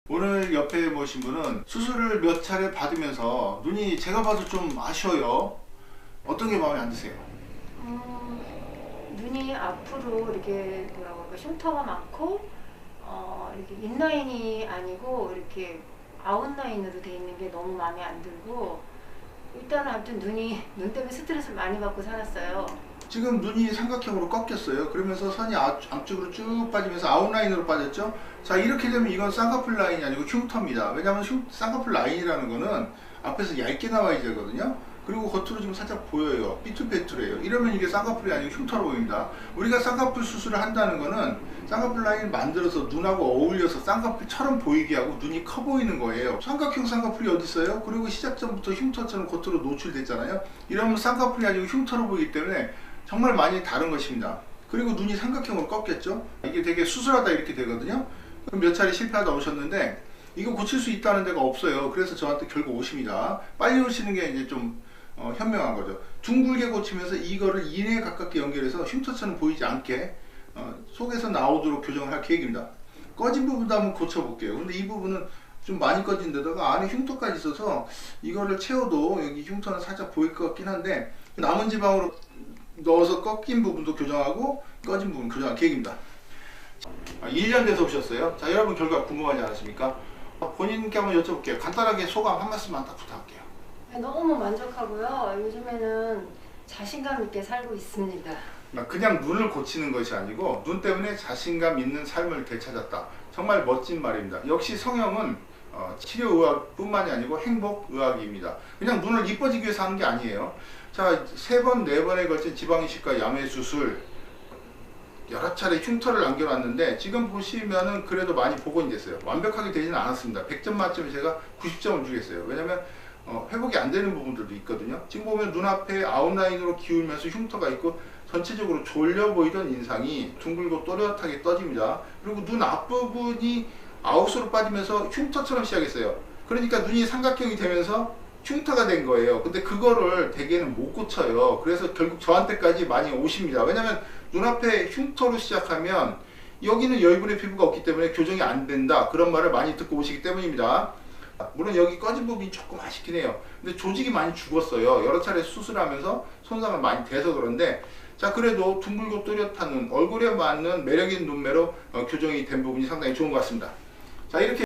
오늘 옆에 모신 분은 수술을 몇 차례 받으면서 눈이 제가 봐도 좀 아쉬워요. 어떤 게 마음에 안 드세요? 눈이 앞으로 이렇게 뭐라고 할까, 흉터가 많고 이렇게 인라인이 아니고 이렇게 아웃라인으로 돼 있는 게 너무 마음에 안 들고, 일단은 아무튼 눈 때문에 스트레스를 많이 받고 살았어요. 지금 눈이 삼각형으로 꺾였어요. 그러면서 선이 앞쪽으로 쭉 빠지면서 아웃라인으로 빠졌죠. 자, 이렇게 되면 이건 쌍꺼풀 라인이 아니고 흉터입니다. 왜냐하면 쌍꺼풀 라인이라는 거는 앞에서 얇게 나와야 되거든요. 그리고 겉으로 지금 살짝 보여요. 삐뚤빼뚤해요. 이러면 이게 쌍꺼풀이 아니고 흉터로 보입니다. 우리가 쌍꺼풀 수술을 한다는 거는 쌍꺼풀 라인을 만들어서 눈하고 어울려서 쌍꺼풀처럼 보이게 하고 눈이 커 보이는 거예요. 삼각형 쌍꺼풀이 어디 있어요? 그리고 시작 전부터 흉터처럼 겉으로 노출됐잖아요. 이러면 쌍꺼풀이 아니고 흉터로 보이기 때문에 정말 많이 다른 것입니다. 그리고 눈이 삼각형으로 꺾였죠. 이게 되게 수술하다 이렇게 되거든요. 그럼 몇 차례 실패하다 오셨는데 이거 고칠 수 있다는 데가 없어요. 그래서 저한테 결국 오십니다. 빨리 오시는 게 이제 좀 현명한 거죠. 둥글게 고치면서 이거를 이내에 가깝게 연결해서 흉터처럼 보이지 않게 속에서 나오도록 교정을 할 계획입니다. 꺼진 부분도 한번 고쳐볼게요. 근데 이 부분은 좀 많이 꺼진 데다가 안에 흉터까지 있어서 이거를 채워도 여기 흉터는 살짝 보일 것 같긴 한데 남은 지방으로 넣어서 꺾인 부분도 교정하고 꺼진 부분 교정할 계획입니다. 1년 돼서 오셨어요. 자, 여러분 결과 궁금하지 않으십니까? 본인께 한번 여쭤볼게요. 간단하게 소감 한 말씀만 딱 부탁할게요. 네, 너무 만족하고요. 요즘에는 자신감 있게 살고 있습니다. 그냥 눈을 고치는 것이 아니고 눈 때문에 자신감 있는 삶을 되찾았다. 정말 멋진 말입니다. 역시 성형은 치료의학 뿐만이 아니고 행복의학입니다. 그냥 눈을 이뻐지기 위해서 하는 게 아니에요. 자, 3번, 4번에 걸친 지방이식과 야매수술 여러 차례 흉터를 남겨놨는데 지금 보시면은 그래도 많이 복원이 됐어요. 완벽하게 되지는 않았습니다. 100점 만점에 제가 90점을 주겠어요. 왜냐면 회복이 안 되는 부분들도 있거든요. 지금 보면 눈앞에 아웃라인으로 기울면서 흉터가 있고 전체적으로 졸려 보이던 인상이 둥글고 또렷하게 떠집니다. 그리고 눈 앞부분이 아웃으로 빠지면서 흉터처럼 시작했어요. 그러니까 눈이 삼각형이 되면서 흉터가 된 거예요. 근데 그거를 대개는 못 고쳐요. 그래서 결국 저한테까지 많이 오십니다. 왜냐면 눈앞에 흉터로 시작하면 여기는 여유분의 피부가 없기 때문에 교정이 안 된다, 그런 말을 많이 듣고 오시기 때문입니다. 물론 여기 꺼진 부분이 조금 아쉽긴 해요. 근데 조직이 많이 죽었어요. 여러 차례 수술하면서 손상을 많이 돼서 그런데, 자, 그래도 둥글고 또렷한 눈, 얼굴에 맞는 매력있는 눈매로 교정이 된 부분이 상당히 좋은 것 같습니다. 자, 이렇게